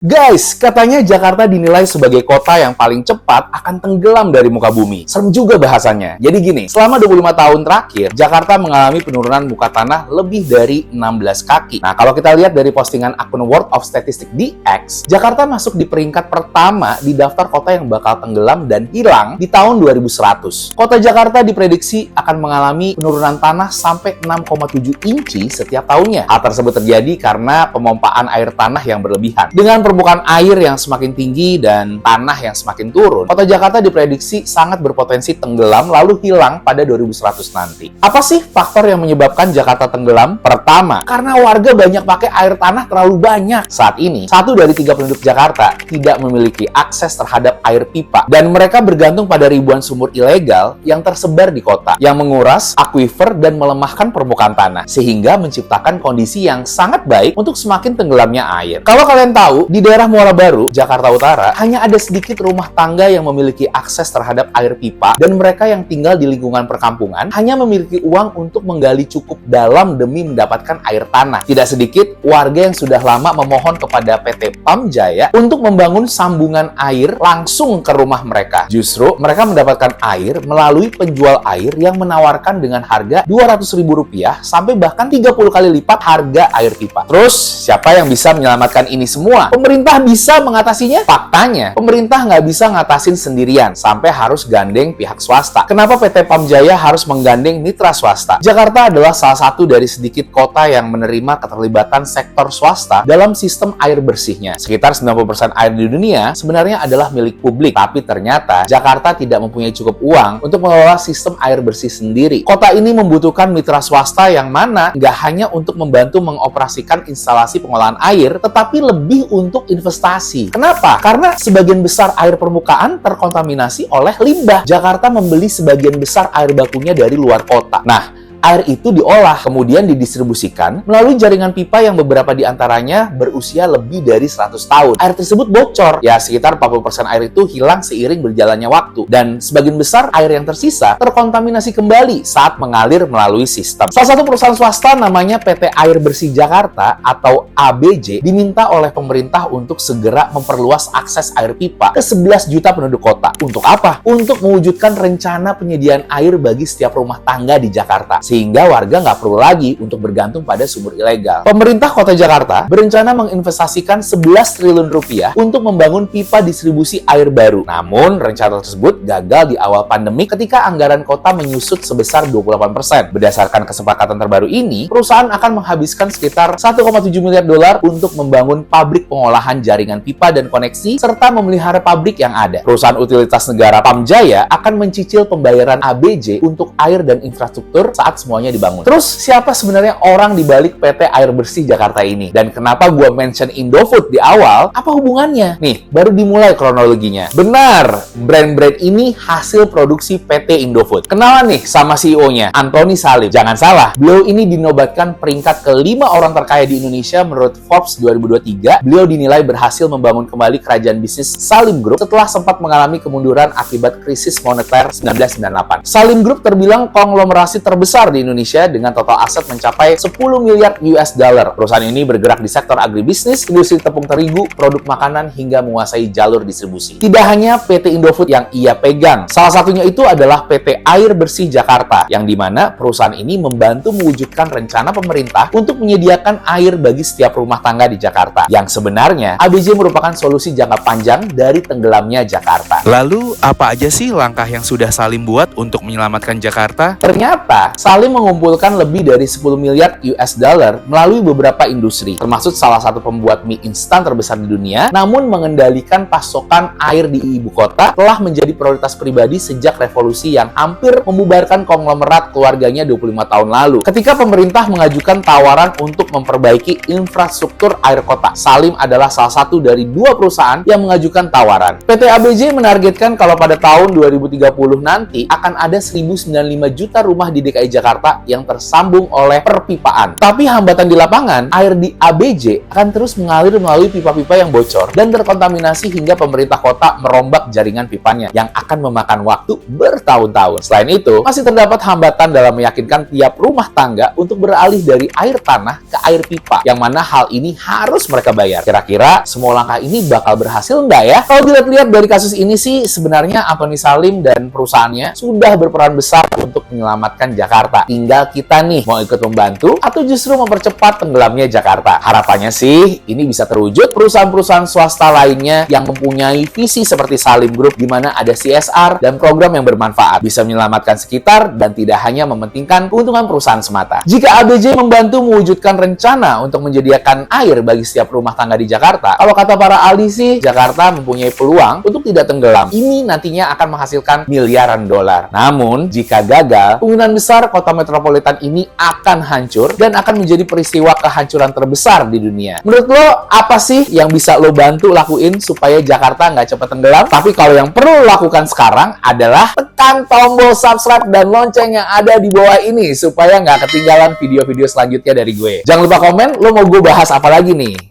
Guys, katanya Jakarta dinilai sebagai kota yang paling cepat akan tenggelam dari muka bumi. Serem juga bahasannya. Jadi gini, selama 25 tahun terakhir, Jakarta mengalami penurunan muka tanah lebih dari 16 kaki. Nah, kalau kita lihat dari postingan akun World of Statistics di X, Jakarta masuk di peringkat pertama di daftar kota yang bakal tenggelam dan hilang di tahun 2100. Kota Jakarta diprediksi akan mengalami penurunan tanah sampai 6,7 inci setiap tahunnya. Hal tersebut terjadi karena pemompaan air tanah yang berlebihan. Dengan permukaan air yang semakin tinggi dan tanah yang semakin turun, kota Jakarta diprediksi sangat berpotensi tenggelam lalu hilang pada 2100 nanti. Apa sih faktor yang menyebabkan Jakarta tenggelam? Pertama, karena warga banyak pakai air tanah terlalu banyak. Saat ini, 1 dari 3 penduduk Jakarta tidak memiliki akses terhadap air pipa dan mereka bergantung pada ribuan sumur ilegal yang tersebar di kota yang menguras akuifer dan melemahkan permukaan tanah sehingga menciptakan kondisi yang sangat baik untuk semakin tenggelamnya air. Kalau kalian tahu, di daerah Muara Baru, Jakarta Utara, hanya ada sedikit rumah tangga yang memiliki akses terhadap air pipa dan mereka yang tinggal di lingkungan perkampungan hanya memiliki uang untuk menggali cukup dalam demi mendapatkan air tanah. Tidak sedikit warga yang sudah lama memohon kepada PT PAM Jaya untuk membangun sambungan air langsung ke rumah mereka. Justru mereka mendapatkan air melalui penjual air yang menawarkan dengan harga Rp200.000 sampai bahkan 30 kali lipat harga air pipa. Terus, siapa yang bisa menyelamatkan ini semua? Pemerintah bisa mengatasinya? Faktanya, pemerintah nggak bisa ngatasin sendirian, sampai harus gandeng pihak swasta. Kenapa PT PAM Jaya harus menggandeng mitra swasta? Jakarta adalah salah satu dari sedikit kota yang menerima keterlibatan sektor swasta dalam sistem air bersihnya. Sekitar 90% air di dunia sebenarnya adalah milik publik, tapi ternyata Jakarta tidak mempunyai cukup uang untuk mengelola sistem air bersih sendiri. Kota ini membutuhkan mitra swasta yang mana nggak hanya untuk membantu mengoperasikan instalasi pengolahan air, tetapi lebih untuk investasi. Kenapa? Karena sebagian besar air permukaan terkontaminasi oleh limbah. Jakarta membeli sebagian besar air bakunya dari luar kota. Nah, air itu diolah, kemudian didistribusikan melalui jaringan pipa yang beberapa di antaranya berusia lebih dari 100 tahun. Air tersebut bocor. Ya, sekitar 40% air itu hilang seiring berjalannya waktu. Dan sebagian besar air yang tersisa terkontaminasi kembali saat mengalir melalui sistem. Salah satu perusahaan swasta namanya PT Air Bersih Jakarta atau ABJ diminta oleh pemerintah untuk segera memperluas akses air pipa ke 11 juta penduduk kota. Untuk apa? Untuk mewujudkan rencana penyediaan air bagi setiap rumah tangga di Jakarta, sehingga warga nggak perlu lagi untuk bergantung pada sumur ilegal. Pemerintah Kota Jakarta berencana menginvestasikan 11 triliun rupiah untuk membangun pipa distribusi air baru. Namun, rencana tersebut gagal di awal pandemi ketika anggaran kota menyusut sebesar 28%. Berdasarkan kesepakatan terbaru ini, perusahaan akan menghabiskan sekitar 1,7 miliar dolar untuk membangun pabrik pengolahan jaringan pipa dan koneksi, serta memelihara pabrik yang ada. Perusahaan utilitas negara PAM Jaya akan mencicil pembayaran ABJ untuk air dan infrastruktur saat semuanya dibangun. Terus, siapa sebenarnya orang di balik PT Air Bersih Jakarta ini? Dan kenapa gua mention Indofood di awal? Apa hubungannya? Nih, baru dimulai kronologinya. Benar, brand-brand ini hasil produksi PT Indofood. Kenalan nih sama CEO-nya, Antoni Salim. Jangan salah, beliau ini dinobatkan peringkat ke-5 orang terkaya di Indonesia menurut Forbes 2023. Beliau dinilai berhasil membangun kembali kerajaan bisnis Salim Group setelah sempat mengalami kemunduran akibat krisis moneter 1998. Salim Group terbilang konglomerasi terbesar di Indonesia dengan total aset mencapai 10 miliar US dollar. Perusahaan ini bergerak di sektor agribisnis, industri tepung terigu, produk makanan, hingga menguasai jalur distribusi. Tidak hanya PT Indofood yang ia pegang, salah satunya itu adalah PT Air Bersih Jakarta, yang dimana perusahaan ini membantu mewujudkan rencana pemerintah untuk menyediakan air bagi setiap rumah tangga di Jakarta, yang sebenarnya ABJ merupakan solusi jangka panjang dari tenggelamnya Jakarta. Lalu, apa aja sih langkah yang sudah Salim buat untuk menyelamatkan Jakarta? Ternyata, Salim mengumpulkan lebih dari 10 miliar US dollar melalui beberapa industri, termasuk salah satu pembuat mie instan terbesar di dunia, namun mengendalikan pasokan air di ibu kota telah menjadi prioritas pribadi sejak revolusi yang hampir membubarkan konglomerat keluarganya 25 tahun lalu. Ketika pemerintah mengajukan tawaran untuk memperbaiki infrastruktur air kota, Salim adalah salah satu dari 2 perusahaan yang mengajukan tawaran. PT ABJ menargetkan kalau pada tahun 2030 nanti akan ada 1.095 juta rumah di DKI Jakarta Jakarta yang tersambung oleh perpipaan. Tapi hambatan di lapangan, air di ABJ akan terus mengalir melalui pipa-pipa yang bocor dan terkontaminasi hingga pemerintah kota merombak jaringan pipanya yang akan memakan waktu bertahun-tahun. Selain itu, masih terdapat hambatan dalam meyakinkan tiap rumah tangga untuk beralih dari air tanah ke air pipa, yang mana hal ini harus mereka bayar. Kira-kira semua langkah ini bakal berhasil nggak ya? Kalau dilihat-lihat dari kasus ini sih, sebenarnya Antoni Salim dan perusahaannya sudah berperan besar untuk menyelamatkan Jakarta. Tinggal kita nih, mau ikut membantu atau justru mempercepat tenggelamnya Jakarta. Harapannya sih, ini bisa terwujud. Perusahaan-perusahaan swasta lainnya yang mempunyai visi seperti Salim Group, di mana ada CSR dan program yang bermanfaat, bisa menyelamatkan sekitar dan tidak hanya mementingkan keuntungan perusahaan semata. Jika ABJ membantu mewujudkan rencana untuk menyediakan air bagi setiap rumah tangga di Jakarta, kalau kata para ahli sih, Jakarta mempunyai peluang untuk tidak tenggelam. Ini nantinya akan menghasilkan miliaran dolar. Namun, jika gagal, kemungkinan besar kota metropolitan ini akan hancur dan akan menjadi peristiwa kehancuran terbesar di dunia. Menurut lo, apa sih yang bisa lo bantu lakuin supaya Jakarta nggak cepat tenggelam? Tapi kalau yang perlu lo lakukan sekarang adalah tekan tombol subscribe dan lonceng yang ada di bawah ini supaya nggak ketinggalan video-video selanjutnya dari gue. Jangan lupa komen, lo mau gue bahas apa lagi nih?